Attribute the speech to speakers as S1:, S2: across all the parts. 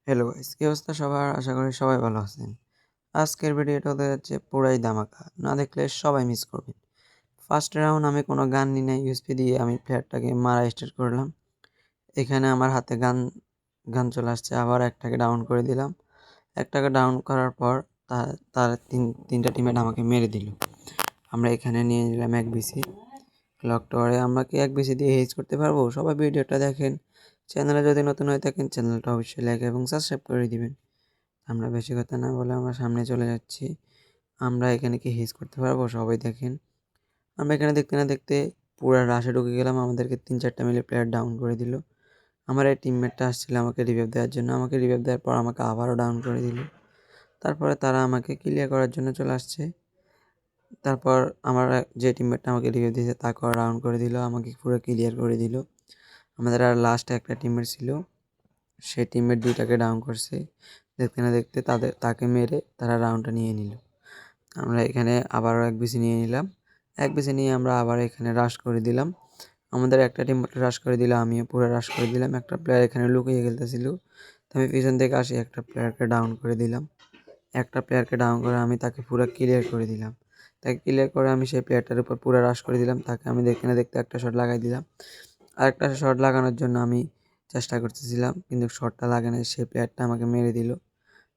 S1: Hello guys, কি অবস্থা সবার? আশা করি সবাই ভালো আছেন। আজকের ভিডিওটা হতে যাচ্ছে পুরাই ধামাকা। না দেখলে সবাই মিস করবেন। ফার্স্ট রাউন্ড আমি কোনো গান নিই নাই, ইউএসপি দিয়ে আমি প্লেয়ারটাকে মারা স্টার্ট করলাম। এখানে আমার হাতে গান গান চলে আসছে, আবার একটাকে ডাউন করে দিলাম। একটাকে ডাউন করার পর তার তিনটা টিমমেট আমাকে মেরে দিল। আমরা এখানে নিয়ে নিলাম এক বিসি। ক্লক টাওয়ারে আমরা কি এক বিসি দিয়ে হেজ করতে পারবো? সবাই ভিডিওটা দেখেন। চ্যানেলে যদি নতুন হয়ে থাকেন চ্যানেলটা অবশ্যই লাইক এবং সাবস্ক্রাইব করে দিবেন। আমরা বেশি কথা না বলে আমরা সামনে চলে যাচ্ছি। আমরা এখানে কি হিস করতে পারবো? সবাই দেখেন। আমরা এখানে দেখতে না দেখতে পুরো রাশে ঢুকে গেলাম। আমাদেরকে 3-4টা মিলে প্লেয়ার ডাউন করে দিল। আমার এই টিমমেটটা আসছিল আমাকে রিভাইভ দেওয়ার জন্য। আমাকে রিভাইভ দেওয়ার পর আমাকে আবারও ডাউন করে দিল। তারপরে তারা আমাকে ক্লিয়ার করার জন্য চলে আসছে। তারপর আমার যে টিমমেটটা আমাকে রিভাইভ দিয়েছে তাকে ডাউন করে দিল, আমাকে পুরো ক্লিয়ার করে দিল। আমাদের আর লাস্ট একটা টিমমেট ছিল, সেই টিমমেট 2টাকে ডাউন করছে। দেখতে না দেখতে তাকে মেরে তারা রাউন্ডটা নিয়ে নিল। আমরা এখানে আবারও এক বিসি নিয়ে নিলাম। এক বিসি নিয়ে আমরা আবার এখানে রাশ করে দিলাম। আমাদের একটা টিম রাশ করে দিল, আমিও পুরো রাশ করে দিলাম। একটা প্লেয়ার এখানে লুকিয়ে খেলতেছিল, তো আমি পিছন থেকে আসি একটা প্লেয়ারকে ডাউন করে দিলাম। একটা প্লেয়ারকে ডাউন করে আমি তাকে পুরো ক্লিয়ার করে দিলাম। তাকে ক্লিয়ার করে আমি সেই প্লেয়ারটার উপর পুরো রাশ করে দিলাম। তাকে আমি দেখতে না দেখতে একটা শট লাগাই দিলাম। আরেকটা শট লাগানোর জন্য আমি চেষ্টা করতেছিলাম, কিন্তু শটটা লাগে না। সেই প্লেয়ারটা আমাকে মেরে দিল।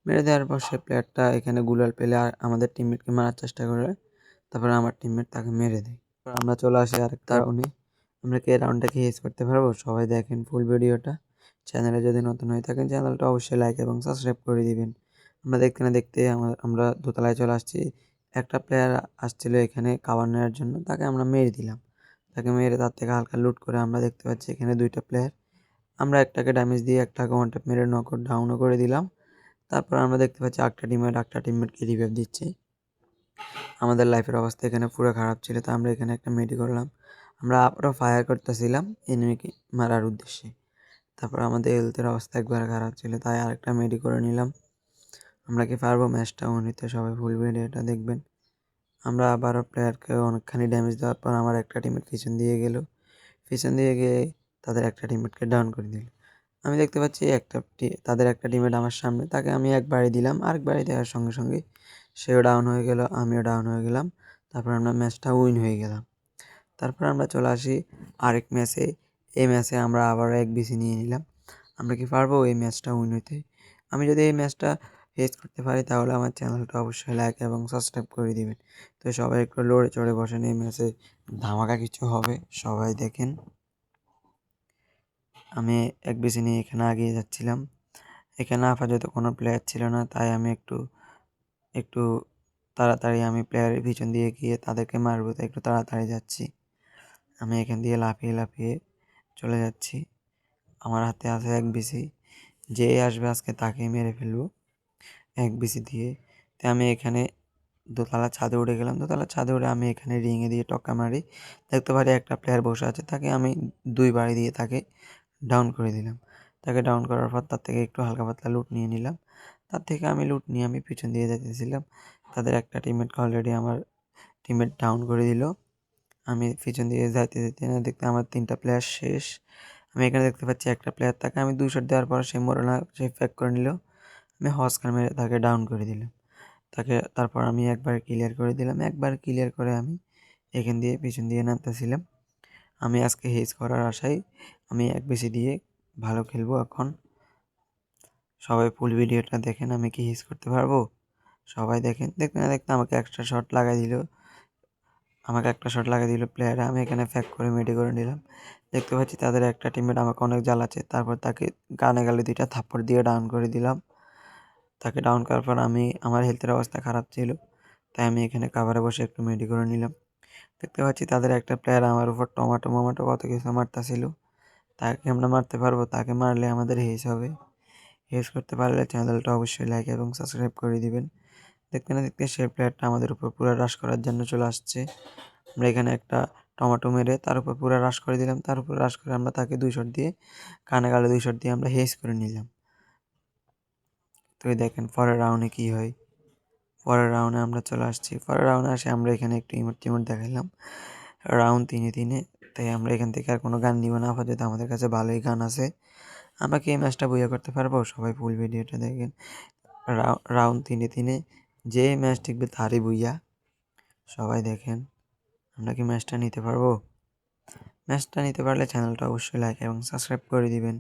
S1: মেরে দেওয়ার পর সে প্লেয়ারটা এখানে গুলাল পেলে আর আমাদের টিমমেটকে মারার চেষ্টা করে। তারপরে আমার টিমমেট তাকে মেরে দেয়। আমরা চলে আসি আরেকটা রাউন্ডে। আমরা কি এই রাউন্ডটাকে হেজ করতে পারবো? সবাই দেখেন ফুল ভিডিওটা। চ্যানেলে যদি নতুন হয়ে থাকেন চ্যানেলটা অবশ্যই লাইক এবং সাবস্ক্রাইব করে দিবেন। আমরা দেখতে না দেখতে আমরা দোতলায় চলে আসছি। একটা প্লেয়ার আসছিল এখানে কাভার নেওয়ার জন্য, তাকে আমরা মেরে দিলাম। তাকে মেরে তার থেকে হালকা লুট করে আমরা দেখতে পাচ্ছি এখানে 2টা প্লেয়ার। আমরা একটাকে ড্যামেজ দিয়ে একটাকে ওয়ান ট্যাপ মেরে নকআউট ডাউনও করে দিলাম। তারপর আমরা দেখতে পাচ্ছি একটা টিমমেটকে রিভাইভ দিচ্ছে। আমাদের লাইফের অবস্থা এখানে পুরো খারাপ ছিল, তো আমরা এখানে একটা মেডি করলাম। আমরা আবারও ফায়ার করতেছিলাম এনিমিকে মারার উদ্দেশ্যে। তারপর আমাদের হেলথের অবস্থা একবারে খারাপ ছিল, তাই আরেকটা মেডি করে নিলাম। আমরা কি পারবো ম্যাচটা নিতে? সবাই ফুল ভিডিওটা দেখবেন। আমরা আবারও প্লেয়ারকে অনেকখানি ড্যামেজ দেওয়ার পর আমার একটা টিমমেট পিছন দিয়ে গেল। পিছন দিয়ে গিয়ে তাদের একটা টিমমেটকে ডাউন করে দিল। আমি দেখতে পাচ্ছি তাদের একটা টিমমেট আমার সামনে, তাকে আমি এক বাড়ি দিলাম। আরেক বাড়ি দেওয়ার সঙ্গে সঙ্গে সেও ডাউন হয়ে গেল, আমিও ডাউন হয়ে গেলাম। তারপর আমরা ম্যাচটা উইন হয়ে গেলাম। তারপর আমরা চলে আসি আরেক ম্যাচে। এই ম্যাচে আমরা আবারও এক বিসি নিয়ে নিলাম। আমরা কি পারবো এই ম্যাচটা উইন হইতে? আমি যদি এই ম্যাচটা হেজ করতে পারি তাহলে আমার চ্যানেলটা অবশ্যই লাইক এবং সাবস্ক্রাইব করে দিবেন। তো সবাই একটু লড়ে চড়ে বসেন, এই ম্যাচে ধামাকা কিছু হবে, সবাই দেখেন। আমি এক বিসি নিয়ে এখানে এগিয়ে যাচ্ছিলাম। এখানে আপাতত কোনো প্লেয়ার ছিল না, তাই আমি একটু একটু তাড়াতাড়ি আমি প্লেয়ারের পিছন দিয়ে গিয়ে তাদেরকে মারবো, তাই একটু তাড়াতাড়ি যাচ্ছি। আমি এখান দিয়ে লাফিয়ে লাফিয়ে চলে যাচ্ছি। আমার হাতে আছে এক বিসি, যে আসবে আজকে তাকেই মেরে ফেলবো এক বিসি দিয়ে। তাই আমি এখানে দোতলা ছাদে উঠে গেলাম। দোতলা ছাদে উঠে আমি এখানে রিঙে দিয়ে টক্কা মারি। দেখতে পারি একটা প্লেয়ার বসে আছে, তাকে আমি 2 বাড়ি দিয়ে তাকে ডাউন করে দিলাম। তাকে ডাউন করার পর তার থেকে একটু হালকা পাতলা লুট নিয়ে নিলাম। তার থেকে আমি লুট নিয়ে আমি পিছন দিয়ে যাইতেছিলাম। তাদের একটা টিমমেটকে অলরেডি আমার টিমমেট ডাউন করে দিল। আমি পিছন দিয়ে যাইতে যেতে না দেখতে আমার 3টা প্লেয়ার শেষ। আমি এখানে দেখতে পাচ্ছি একটা প্লেয়ার, তাকে আমি 2 শট দেওয়ার পর সে মরে না, সে ফেক করে নিল। আমি হসকার মেরে তাকে ডাউন করে দিলাম। তারপর আমি একবার ক্লিয়ার করে দিলাম। একবার ক্লিয়ার করে আমি এখান দিয়ে পিছন দিয়ে নামতেছিলাম। আমি আজকে হেজ করার আশায় আমি এক বেশি দিয়ে ভালো খেলবো এখন। সবাই ফুল ভিডিওটা দেখেন, আমি কি হেজ করতে পারবো? সবাই দেখেন। দেখতে না দেখতে আমাকে একটা শট লাগাই দিল। প্লেয়ারে। আমি এখানে ফ্যাক করে মেডি করে নিলাম। দেখতে পাচ্ছি তাদের একটা টিমমেট আমাকে অনেক জ্বালাচ্ছে। তারপর তাকে গানে গালে 2টা থাপ্পড় দিয়ে ডাউন করে দিলাম। তাকে ডাউন করার পর আমার হেলথের অবস্থা খারাপ ছিল, তাই আমি এখানে কাভারে বসে একটু মেডি করে নিলাম। দেখতে পাচ্ছি তাদের একটা প্লেয়ার আমার উপর টমাটো মমাটো কত কিছু মারতেছিল। তাকে আমরা মারতে পারবো? তাকে মারলে আমাদের হেজ হবে। হেজ করতে পারলে চ্যানেলটা অবশ্যই লাইক এবং সাবস্ক্রাইব করে দিবেন। দেখতে না দেখতে সে প্লেয়ারটা আমাদের উপর পুরো রাশ করার জন্য চলে আসছে। আমরা এখানে একটা টমাটো মেরে তার উপর পুরো রাশ করে দিলাম। তার উপর রাশ করে আমরা তাকে 2 শট দিয়ে কানে গালে 2 শট দিয়ে আমরা হেজ করে নিলাম। তো দেখেন পরের রাউন্ডে কী হয়। পরের রাউন্ডে আমরা চলে আসছি। পরের রাউন্ডে আসে আমরা এখানে একটু ইমোট দেখাইলাম রাউন্ড 3-3। তাই আমরা এখান থেকে আর কোনো গান নিব না, আপাতত আমাদের কাছে ভালোই গান আছে। আমরা কি এই ম্যাচটা বুইয়া করতে পারবো? সবাই ফুল ভিডিওটা দেখেন। রাউন্ড 3-3 যে ম্যাচ টিকবে তারই বুইয়া। সবাই দেখেন আমরা কি ম্যাচটা নিতে পারবো? ম্যাচটা নিতে পারলে চ্যানেলটা অবশ্যই লাইক এবং সাবস্ক্রাইব করে দিবেন।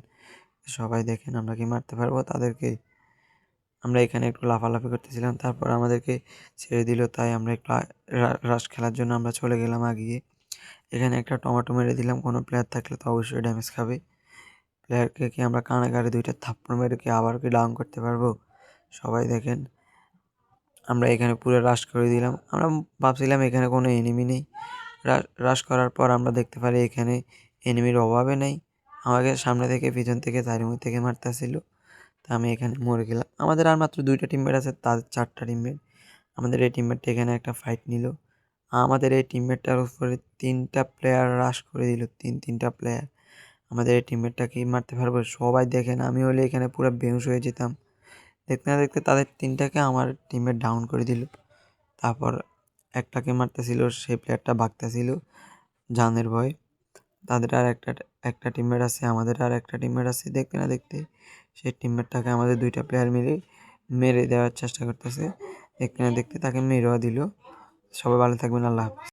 S1: সবাই দেখেন আমরা কি মারতে পারবো তাদেরকে। আমরা এখানে একটু লাফালাফি করতেছিলাম, তারপর আমাদেরকে ছেড়ে দিল, তাই আমরা একটু রাশ খেলার জন্য আমরা চলে গেলাম আগিয়ে। এখানে একটা টমেটো মেরে দিলাম, কোনো প্লেয়ার থাকলে তো অবশ্যই ড্যামেজ খাবে। প্লেয়ারকে কি আমরা কানে 2টা থাপ্পড় মেরে কি আবার কি ডাউন করতে পারবো? সবাই দেখেন আমরা এখানে পুরো রাশ করে দিলাম। আমরা ভাবছিলাম এখানে কোনো এনিমি নেই। রাশ করার পর আমরা দেখতে পারি এখানে এনিমির অভাবে নেই। আমাকে সামনে থেকে পিছন থেকে চারিমুখ থেকে মারতেছিল। তা আমি এখানে মরে গেলাম। আমাদের আর মাত্র 2টা টিমমেট আছে, তাদের 4টা টিমমেট। আমাদের এই টিমমেটটা এখানে একটা ফাইট নিল। আমাদের এই টিমমেটটার উপরে 3টা প্লেয়ার রাশ করে দিল, 3টা প্লেয়ার। আমাদের এই টিমমেটটা কি মারতে পারবো? সবাই দেখেন আমি হলে এখানে পুরো বেহুশ হয়ে যেতাম। দেখতে না দেখতে তাদের 3টাকে আমার টিমমেট ডাউন করে দিল। তারপর একটাকে মারতেছিল, সেই প্লেয়ারটা ভাগতেছিল জানের ভয়। তাদের আর একটা টিমমেট আছে, আমাদের আর একটা টিমমেট আছে। দেখতে না দেখতে সেই টিমমেটটাকে আমাদের 2টা প্লেয়ার মিলে মেরে দেওয়ার চেষ্টা করতেছে। দেখতে না দেখতে তাকে মেরেও দিল। সবাই ভালো থাকবেন, আল্লাহ হাফেজ।